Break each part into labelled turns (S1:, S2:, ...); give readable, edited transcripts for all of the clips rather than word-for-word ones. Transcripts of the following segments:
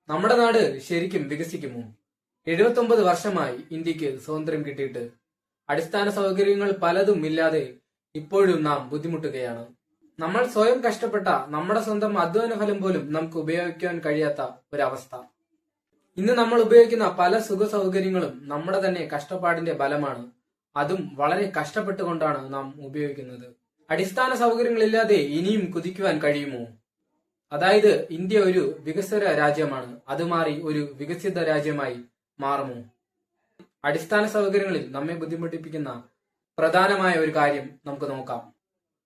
S1: നമ്മുടെ നാട് ശരിക്കും വികസിക്കുമോ? 79 വർഷമായി ഇന്ത്യക്ക് സ്വാതന്ത്ര്യം കിട്ടിയിട്ട് അടിസ്ഥാന സൗകര്യങ്ങൾ പലതും ഇല്ലാതെ ഇപ്പോഴും നാം ബുദ്ധിമുട്ടുകയാണ്. നമ്മൾ സ്വയം കഷ്ടപ്പെട്ട നമ്മുടെ സ്വന്തം അധ്വാന ഫലം പോലും നമുക്ക് ഉപയോഗിക്കാൻ കഴിയാത്ത ഒരവസ്ഥ. ഇന്ന് നമ്മൾ ഉപയോഗിക്കുന്ന പല സുഖ സൗകര്യങ്ങളും നമ്മുടെ തന്നെ കഷ്ടപ്പാടിന്റെ ഫലമാണ്. അതും വളരെ കഷ്ടപ്പെട്ടുകൊണ്ടാണ് നാം ഉപയോഗിക്കുന്നത്. അടിസ്ഥാന സൗകര്യങ്ങളില്ലാതെ ഇനിയും കുതിക്കുവാൻ കഴിയുമോ? അതായത് ഇന്ത്യ ഒരു വികസ്വര രാജ്യമാണ്, അത് മാറി ഒരു വികസിത രാജ്യമായി മാറുമോ? അടിസ്ഥാന സൗകര്യങ്ങളിൽ നമ്മെ ബുദ്ധിമുട്ടിപ്പിക്കുന്ന പ്രധാനമായ ഒരു കാര്യം നമുക്ക് നോക്കാം.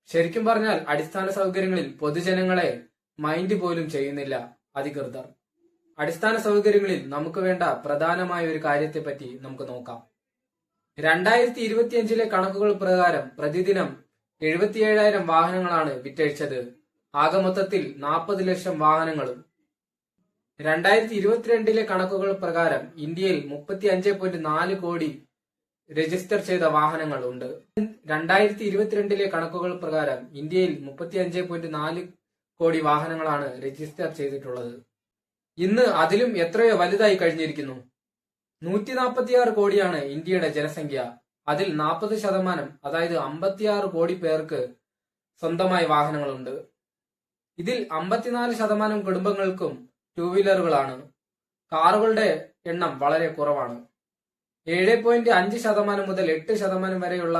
S1: ശരിക്കും പറഞ്ഞാൽ അടിസ്ഥാന സൗകര്യങ്ങളിൽ പൊതുജനങ്ങളെ മൈൻഡ് പോലും ചെയ്യുന്നില്ല അധികൃതർ. അടിസ്ഥാന സൗകര്യങ്ങളിൽ നമുക്ക് വേണ്ട പ്രധാനമായ ഒരു കാര്യത്തെ പറ്റി നമുക്ക് നോക്കാം. 2025 കണക്കുകൾ പ്രകാരം പ്രതിദിനം 77,000 വാഹനങ്ങളാണ് വിറ്റഴിച്ചത്. ആകെ മൊത്തത്തിൽ 40 ലക്ഷം വാഹനങ്ങളും. 2022 കണക്കുകൾ പ്രകാരം ഇന്ത്യയിൽ 35.4 കോടി രജിസ്റ്റർ ചെയ്ത വാഹനങ്ങൾ ഉണ്ട്. 2022 കണക്കുകൾ പ്രകാരം ഇന്ത്യയിൽ 35.4 കോടി വാഹനങ്ങളാണ് രജിസ്റ്റർ ചെയ്തിട്ടുള്ളത്. ഇന്ന് അതിലും എത്രയോ വലുതായി കഴിഞ്ഞിരിക്കുന്നു. 146 കോടിയാണ് ഇന്ത്യയുടെ ജനസംഖ്യ. അതിൽ 40%, അതായത് 56 കോടി പേർക്ക് സ്വന്തമായി വാഹനങ്ങളുണ്ട്. ഇതിൽ 54% കുടുംബങ്ങൾക്കും ടൂ വീലറുകളാണ്. കാറുകളുടെ എണ്ണം വളരെ കുറവാണ്. 7.5% മുതൽ 8% വരെയുള്ള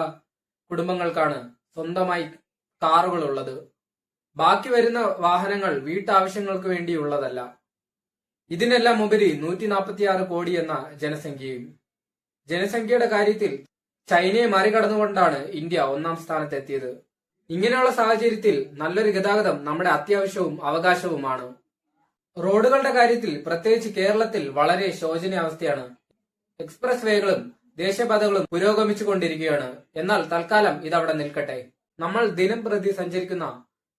S1: കുടുംബങ്ങൾക്കാണ് സ്വന്തമായി കാറുകൾ ഉള്ളത്. ബാക്കി വരുന്ന വാഹനങ്ങൾ വീട്ടാവശ്യങ്ങൾക്ക് വേണ്ടിയുള്ളതല്ല. ഇതിനെല്ലാം ഉപരി 146 കോടി എന്ന ജനസംഖ്യയും. ജനസംഖ്യയുടെ കാര്യത്തിൽ ചൈനയെ മറികടന്നുകൊണ്ടാണ് ഇന്ത്യ 1ാം സ്ഥാനത്തെത്തിയത്. ഇങ്ങനെയുള്ള സാഹചര്യത്തിൽ നല്ലൊരു ഗതാഗതം നമ്മുടെ അത്യാവശ്യവും അവകാശവുമാണ്. റോഡുകളുടെ കാര്യത്തിൽ പ്രത്യേകിച്ച് കേരളത്തിൽ വളരെ ശോചനീയാവസ്ഥയാണ്. എക്സ്പ്രസ് വേകളും ദേശീയപാതകളും പുരോഗമിച്ചുകൊണ്ടിരിക്കുകയാണ്. എന്നാൽ തൽക്കാലം ഇതവിടെ നിൽക്കട്ടെ. നമ്മൾ ദിനം പ്രതി സഞ്ചരിക്കുന്ന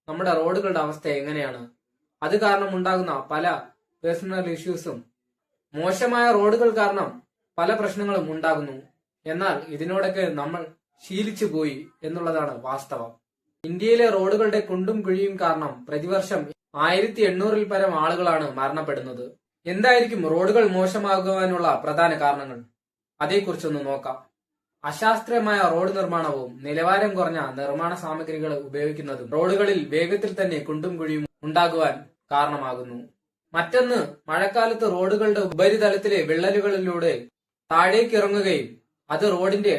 S1: നമ്മുടെ റോഡുകളുടെ അവസ്ഥ എങ്ങനെയാണ്? അത് കാരണം ഉണ്ടാകുന്ന പല പേഴ്സണൽ ഇഷ്യൂസും, മോശമായ റോഡുകൾ കാരണം പല പ്രശ്നങ്ങളും ഉണ്ടാകുന്നു. എന്നാൽ ഇതിനോടൊക്കെ നമ്മൾ ശീലിച്ചു പോയി എന്നുള്ളതാണ് വാസ്തവം. ഇന്ത്യയിലെ റോഡുകളുടെ കുണ്ടും കുഴിയും കാരണം പ്രതിവർഷം 1800-ൽ പരം ആളുകളാണ് മരണപ്പെടുന്നത്. എന്തായിരിക്കും റോഡുകൾ മോശമാകുവാനുള്ള പ്രധാന കാരണങ്ങൾ? അതേക്കുറിച്ചൊന്ന് നോക്കാം. അശാസ്ത്രീയമായ റോഡ് നിർമ്മാണവും നിലവാരം കുറഞ്ഞ നിർമ്മാണ സാമഗ്രികൾ ഉപയോഗിക്കുന്നതും റോഡുകളിൽ വേഗത്തിൽ തന്നെ കുണ്ടും കുഴിയും ഉണ്ടാകുവാൻ കാരണമാകുന്നു. മറ്റൊന്ന്, മഴക്കാലത്ത് റോഡുകളുടെ ഉപരിതലത്തിലെ വിള്ളലുകളിലൂടെ താഴേക്ക് ഇറങ്ങുകയും അത് റോഡിന്റെ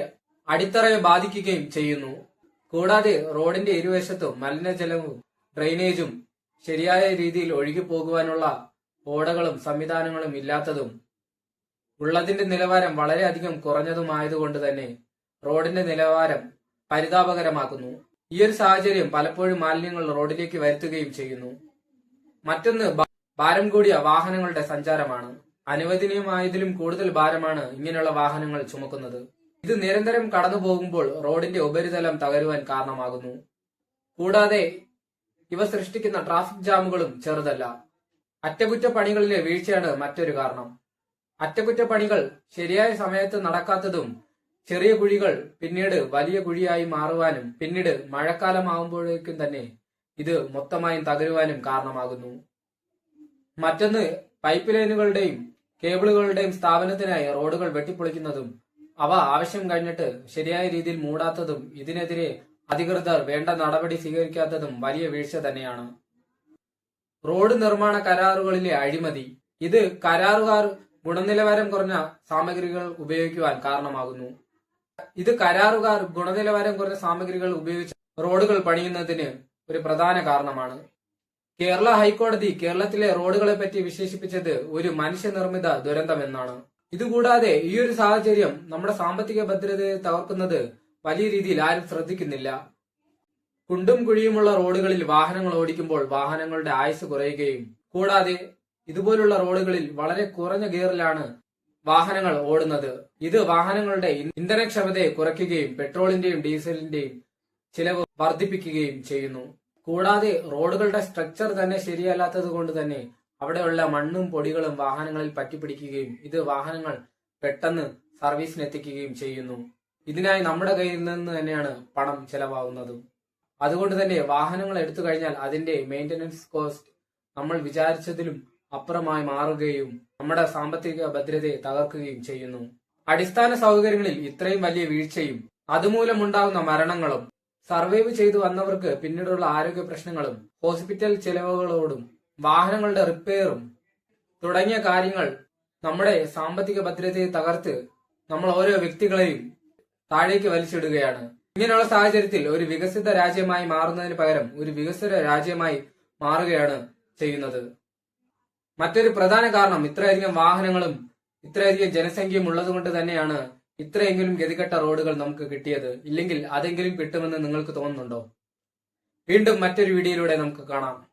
S1: അടിത്തറയെ ബാധിക്കുകയും ചെയ്യുന്നു. കൂടാതെ റോഡിന്റെ ഇരുവശത്തും മലിനജലവും ഡ്രെയിനേജും ശരിയായ രീതിയിൽ ഒഴുകി പോകുവാനുള്ള ഓടകളും സംവിധാനങ്ങളും ഇല്ലാത്തതും ഉള്ളതിന്റെ നിലവാരം വളരെയധികം കുറഞ്ഞതുമായതുകൊണ്ട് തന്നെ റോഡിന്റെ നിലവാരം പരിതാപകരമാക്കുന്നു. ഈ ഒരു സാഹചര്യം പലപ്പോഴും മാലിന്യങ്ങൾ റോഡിലേക്ക് വരുത്തുകയും ചെയ്യുന്നു. മറ്റൊന്ന്, ഭാരം കൂടിയ വാഹനങ്ങളുടെ സഞ്ചാരമാണ്. അനുവദനീയമായതിലും കൂടുതൽ ഭാരമാണ് ഇങ്ങനെയുള്ള വാഹനങ്ങൾ ചുമക്കുന്നത്. ഇത് നിരന്തരം കടന്നു പോകുമ്പോൾ റോഡിന്റെ ഉപരിതലം തകരുവാൻ കാരണമാകുന്നു. കൂടാതെ ഇവ സൃഷ്ടിക്കുന്ന ട്രാഫിക് ജാമുകളും ചെറുതല്ല. അറ്റകുറ്റപ്പണികളിലെ വീഴ്ചയാണ് മറ്റൊരു കാരണം. അറ്റകുറ്റപ്പണികൾ ശരിയായ സമയത്ത് നടക്കാത്തതും ചെറിയ കുഴികൾ പിന്നീട് വലിയ കുഴിയായി മാറുവാനും പിന്നീട് മഴക്കാലമാകുമ്പോഴേക്കും തന്നെ ഇത് മൊത്തമായും തകരുവാനും കാരണമാകുന്നു. മറ്റൊന്ന്, പൈപ്പ് ലൈനുകളുടെയും കേബിളുകളുടെയും സ്ഥാപനത്തിനായി റോഡുകൾ വെട്ടിപ്പൊളിക്കുന്നതും അവ ആവശ്യം കഴിഞ്ഞിട്ട് ശരിയായ രീതിയിൽ മൂടാത്തതും ഇതിനെതിരെ അധികൃതർ വേണ്ട നടപടി സ്വീകരിക്കാത്തതും വലിയ വീഴ്ച തന്നെയാണ്. റോഡ് നിർമ്മാണ കരാറുകളിലെ അഴിമതി. ഇത് കരാറുകാർ ഗുണനിലവാരം കുറഞ്ഞ സാമഗ്രികൾ ഉപയോഗിക്കുവാൻ കാരണമാകുന്നു. ഉപയോഗിച്ച് റോഡുകൾ പണിയുന്നതിന് ഒരു പ്രധാന കാരണമാണ്. കേരള ഹൈക്കോടതി കേരളത്തിലെ റോഡുകളെ പറ്റി വിശേഷിപ്പിച്ചത് ഒരു മനുഷ്യനിർമ്മിത ദുരന്തമെന്നാണ്. ഇതുകൂടാതെ ഈ ഒരു സാഹചര്യം നമ്മുടെ സാമ്പത്തിക ഭദ്രതയെ തകർക്കുന്നത് വലിയ രീതിയിൽ ആരും ശ്രദ്ധിക്കുന്നില്ല. കുണ്ടും കുഴിയുമുള്ള റോഡുകളിൽ വാഹനങ്ങൾ ഓടിക്കുമ്പോൾ വാഹനങ്ങളുടെ ആയുസ് കുറയുകയും കൂടാതെ ഇതുപോലുള്ള റോഡുകളിൽ വളരെ കുറഞ്ഞ ഗിയറിലാണ് വാഹനങ്ങൾ ഓടുന്നത്. ഇത് വാഹനങ്ങളുടെ ഇന്ധനക്ഷമതയെ കുറയ്ക്കുകയും പെട്രോളിന്റെയും ഡീസലിന്റെയും ചിലവ് വർദ്ധിപ്പിക്കുകയും ചെയ്യുന്നു. കൂടാതെ റോഡുകളുടെ സ്ട്രക്ചർ തന്നെ ശരിയല്ലാത്തത് കൊണ്ട് തന്നെ അവിടെയുള്ള മണ്ണും പൊടികളും വാഹനങ്ങളിൽ പറ്റിപ്പിടിക്കുകയും ഇത് വാഹനങ്ങൾ പെട്ടെന്ന് സർവീസിനെത്തിക്കുകയും ചെയ്യുന്നു. ഇതിനായി നമ്മുടെ കയ്യിൽ നിന്ന് തന്നെയാണ് പണം ചെലവാകുന്നതും. അതുകൊണ്ട് തന്നെ വാഹനങ്ങൾ എടുത്തു കഴിഞ്ഞാൽ അതിന്റെ മെയിന്റനൻസ് കോസ്റ്റ് നമ്മൾ വിചാരിച്ചതിലും അപ്പുറമായി മാറുകയും നമ്മുടെ സാമ്പത്തിക ഭദ്രതയെ തകർക്കുകയും ചെയ്യുന്നു. അടിസ്ഥാന സൗകര്യങ്ങളിൽ ഇത്രയും വലിയ വീഴ്ചയും അതുമൂലമുണ്ടാകുന്ന മരണങ്ങളും സർവൈവ് ചെയ്തു വന്നവർക്ക് പിന്നീടുള്ള ആരോഗ്യ പ്രശ്നങ്ങളും ഹോസ്പിറ്റൽ ചെലവുകളോടും വാഹനങ്ങളുടെ റിപ്പയറും തുടങ്ങിയ കാര്യങ്ങൾ നമ്മുടെ സാമ്പത്തിക ഭദ്രതയെ തകർത്ത് നമ്മൾ ഓരോ വ്യക്തികളെയും താഴേക്ക് വലിച്ചിടുകയാണ്. ഇങ്ങനെയുള്ള സാഹചര്യത്തിൽ ഒരു വികസിത രാജ്യമായി മാറുന്നതിന് പകരം ഒരു വികസ്വര രാജ്യമായി മാറുകയാണ് ചെയ്യുന്നത്. മറ്റൊരു പ്രധാന കാരണം ഇത്രയധികം വാഹനങ്ങളും ഇത്രയധികം ജനസംഖ്യയും ഉള്ളതുകൊണ്ട് തന്നെയാണ് ഇത്രയെങ്കിലും ഗതികെട്ട റോഡുകൾ നമുക്ക് കിട്ടിയത്. ഇല്ലെങ്കിൽ അതെങ്കിലും കിട്ടുമെന്ന് നിങ്ങൾക്ക് തോന്നുന്നുണ്ടോ? വീണ്ടും മറ്റൊരു വീഡിയോയിലൂടെ നമുക്ക് കാണാം.